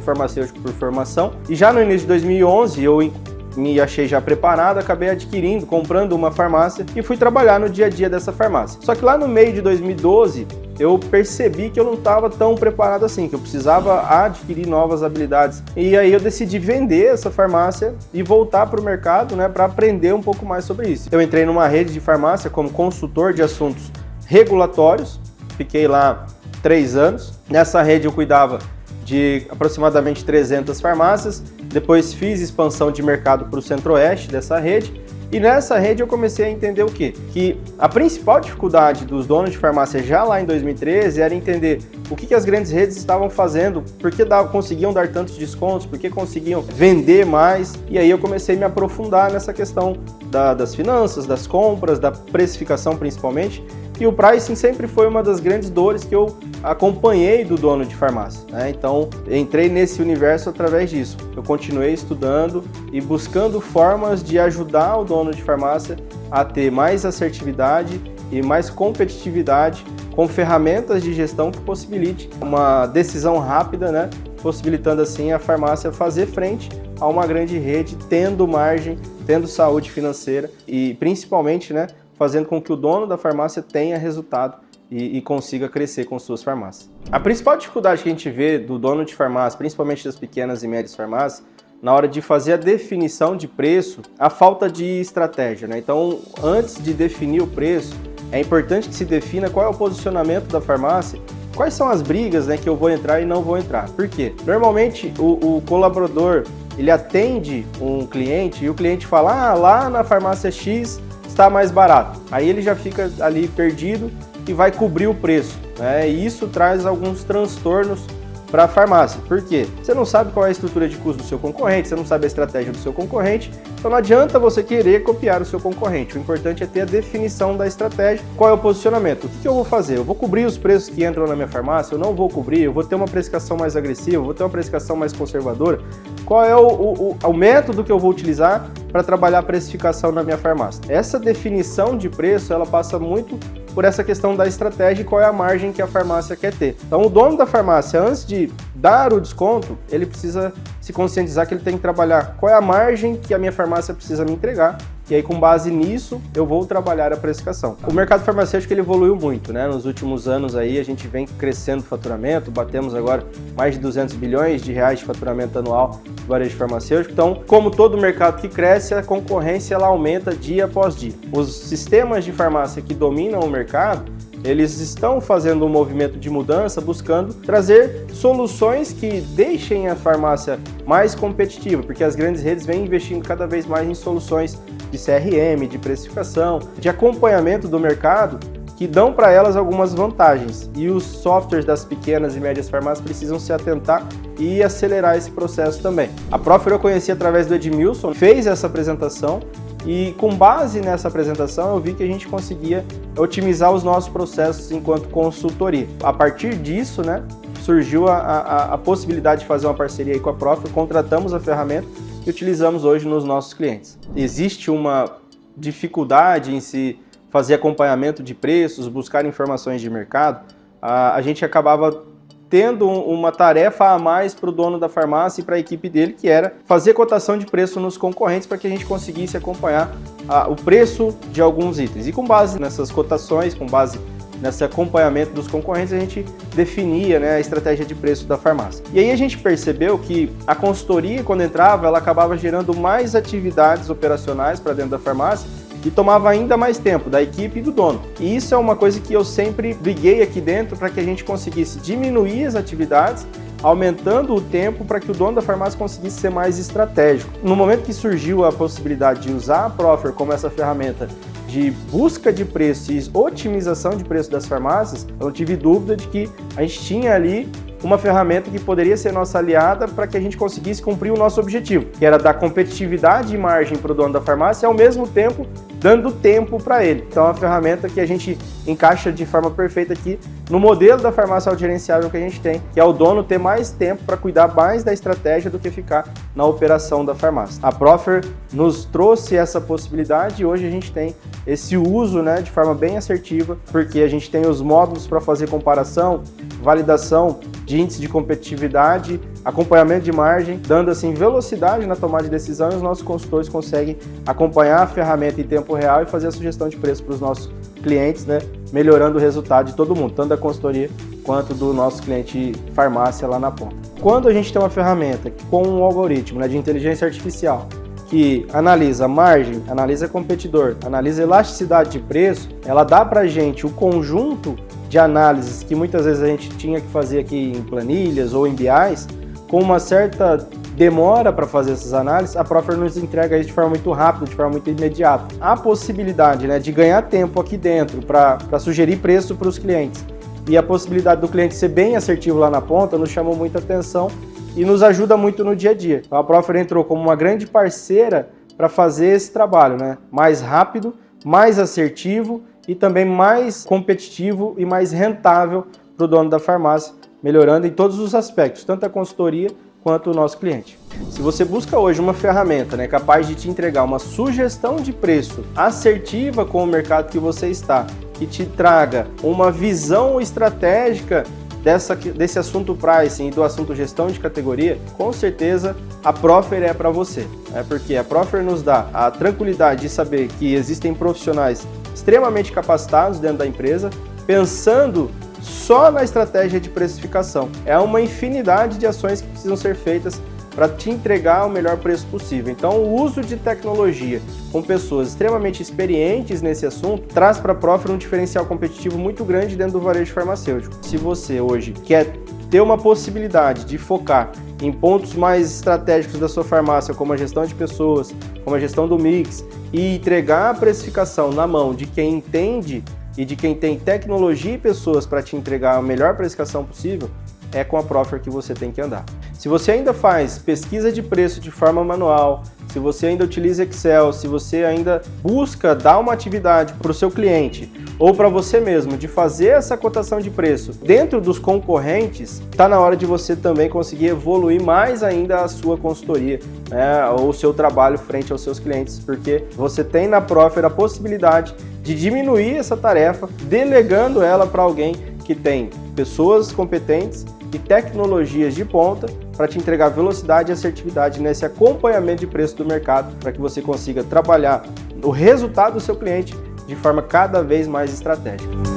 farmacêutico por formação, e já no início de 2011 eu me achei já preparado, acabei adquirindo, comprando uma farmácia e fui trabalhar no dia a dia dessa farmácia. Só que lá no meio de 2012, eu percebi que eu não estava tão preparado assim, que eu precisava adquirir novas habilidades. E aí eu decidi vender essa farmácia e voltar para o mercado, né, para aprender um pouco mais sobre isso. Eu entrei numa rede de farmácia como consultor de assuntos regulatórios, fiquei lá 3 anos. Nessa rede eu cuidava de aproximadamente 300 farmácias, depois fiz expansão de mercado para o centro-oeste dessa rede, e nessa rede eu comecei a entender o quê? Que a principal dificuldade dos donos de farmácia já lá em 2013 era entender o que as grandes redes estavam fazendo, por que conseguiam dar tantos descontos, por que conseguiam vender mais, e aí eu comecei a me aprofundar nessa questão das finanças, das compras, da precificação principalmente. E o pricing sempre foi uma das grandes dores que eu acompanhei do dono de farmácia, né? Então, entrei nesse universo através disso. Eu continuei estudando e buscando formas de ajudar o dono de farmácia a ter mais assertividade e mais competitividade com ferramentas de gestão que possibilite uma decisão rápida, né? Possibilitando assim a farmácia fazer frente a uma grande rede, tendo margem, tendo saúde financeira e principalmente, né, fazendo com que o dono da farmácia tenha resultado e consiga crescer com suas farmácias. A principal dificuldade que a gente vê do dono de farmácia, principalmente das pequenas e médias farmácias, na hora de fazer a definição de preço, a falta de estratégia, né? Então, antes de definir o preço, é importante que se defina qual é o posicionamento da farmácia, quais são as brigas, né, que eu vou entrar e não vou entrar. Por quê? Normalmente, o colaborador, ele atende um cliente e o cliente fala, lá na farmácia X está mais barato. Aí ele já fica ali perdido e vai cobrir o preço, né? E isso traz alguns transtornos para a farmácia. Por quê? Você não sabe qual é a estrutura de custo do seu concorrente, você não sabe a estratégia do seu concorrente, então não adianta você querer copiar o seu concorrente. O importante é ter a definição da estratégia, qual é o posicionamento. O que eu vou fazer? Eu vou cobrir os preços que entram na minha farmácia? Eu não vou cobrir? Eu vou ter uma precificação mais agressiva? Eu vou ter uma precificação mais conservadora? Qual é o método que eu vou utilizar para trabalhar a precificação na minha farmácia? Essa definição de preço, ela passa muito por essa questão da estratégia e qual é a margem que a farmácia quer ter. Então, o dono da farmácia, antes de dar o desconto, ele precisa se conscientizar que ele tem que trabalhar qual é a margem que a minha farmácia precisa me entregar, e aí com base nisso eu vou trabalhar a precificação. O mercado farmacêutico ele evoluiu muito, né? Nos últimos anos aí a gente vem crescendo o faturamento, batemos agora mais de 200 bilhões de reais de faturamento anual do varejo farmacêutico. Então, como todo mercado que cresce, a concorrência ela aumenta dia após dia. Os sistemas de farmácia que dominam o mercado, eles estão fazendo um movimento de mudança, buscando trazer soluções que deixem a farmácia mais competitiva, porque as grandes redes vêm investindo cada vez mais em soluções de CRM, de precificação, de acompanhamento do mercado, que dão para elas algumas vantagens. E os softwares das pequenas e médias farmácias precisam se atentar e acelerar esse processo também. A Profer eu conheci através do Edmilson, fez essa apresentação, e com base nessa apresentação eu vi que a gente conseguia otimizar os nossos processos enquanto consultoria. A partir disso, né, surgiu a possibilidade de fazer uma parceria aí com a Profer, contratamos a ferramenta e utilizamos hoje nos nossos clientes. Existe uma dificuldade em se fazer acompanhamento de preços, buscar informações de mercado. A gente acabava tendo uma tarefa a mais para o dono da farmácia e para a equipe dele, que era fazer cotação de preço nos concorrentes para que a gente conseguisse acompanhar o preço de alguns itens. E com base nessas cotações, com base nesse acompanhamento dos concorrentes, a gente definia, né, a estratégia de preço da farmácia. E aí a gente percebeu que a consultoria, quando entrava, ela acabava gerando mais atividades operacionais para dentro da farmácia, e tomava ainda mais tempo da equipe e do dono. E isso é uma coisa que eu sempre briguei aqui dentro para que a gente conseguisse diminuir as atividades, aumentando o tempo para que o dono da farmácia conseguisse ser mais estratégico. No momento que surgiu a possibilidade de usar a Profer como essa ferramenta de busca de preço e otimização de preço das farmácias, eu não tive dúvida de que a gente tinha ali uma ferramenta que poderia ser nossa aliada para que a gente conseguisse cumprir o nosso objetivo, que era dar competitividade e margem para o dono da farmácia e ao mesmo tempo dando tempo para ele. Então é uma ferramenta que a gente encaixa de forma perfeita aqui no modelo da farmácia autogerenciável que a gente tem, que é o dono ter mais tempo para cuidar mais da estratégia do que ficar na operação da farmácia. A Profer nos trouxe essa possibilidade e hoje a gente tem esse uso, né, de forma bem assertiva, porque a gente tem os módulos para fazer comparação, validação de índice de competitividade, acompanhamento de margem, dando assim velocidade na tomada de decisão, e os nossos consultores conseguem acompanhar a ferramenta em tempo real e fazer a sugestão de preço para os nossos clientes, né, melhorando o resultado de todo mundo, tanto da consultoria quanto do nosso cliente farmácia lá na ponta. Quando a gente tem uma ferramenta com um algoritmo, né, de inteligência artificial que analisa margem, analisa competidor, analisa elasticidade de preço, ela dá para a gente o conjunto de análises que muitas vezes a gente tinha que fazer aqui em planilhas ou em BIs, com uma certa demora para fazer essas análises, a Profer nos entrega isso de forma muito rápida, de forma muito imediata. A possibilidade, né, de ganhar tempo aqui dentro para sugerir preço para os clientes e a possibilidade do cliente ser bem assertivo lá na ponta nos chamou muita atenção e nos ajuda muito no dia a dia. Então a Profer entrou como uma grande parceira para fazer esse trabalho, né, mais rápido, mais assertivo e também mais competitivo e mais rentável para o dono da farmácia, melhorando em todos os aspectos, tanto a consultoria quanto o nosso cliente. Se você busca hoje uma ferramenta, né, capaz de te entregar uma sugestão de preço assertiva com o mercado que você está, que te traga uma visão estratégica desse assunto pricing e do assunto gestão de categoria, com certeza a Profer é para você. Porque a Profer nos dá a tranquilidade de saber que existem profissionais extremamente capacitados dentro da empresa, pensando só na estratégia de precificação. É uma infinidade de ações que precisam ser feitas para te entregar o melhor preço possível. Então, o uso de tecnologia com pessoas extremamente experientes nesse assunto traz para a Profer um diferencial competitivo muito grande dentro do varejo farmacêutico. Se você hoje quer ter uma possibilidade de focar em pontos mais estratégicos da sua farmácia, como a gestão de pessoas, como a gestão do mix, e entregar a precificação na mão de quem entende e de quem tem tecnologia e pessoas para te entregar a melhor precificação possível, é com a Profer que você tem que andar. Se você ainda faz pesquisa de preço de forma manual, se você ainda utiliza Excel, se você ainda busca dar uma atividade para o seu cliente ou para você mesmo de fazer essa cotação de preço dentro dos concorrentes, está na hora de você também conseguir evoluir mais ainda a sua consultoria, né, ou o seu trabalho frente aos seus clientes, porque você tem na Profer a possibilidade de diminuir essa tarefa, delegando ela para alguém que tem pessoas competentes e tecnologias de ponta para te entregar velocidade e assertividade nesse acompanhamento de preço do mercado, para que você consiga trabalhar o resultado do seu cliente de forma cada vez mais estratégica.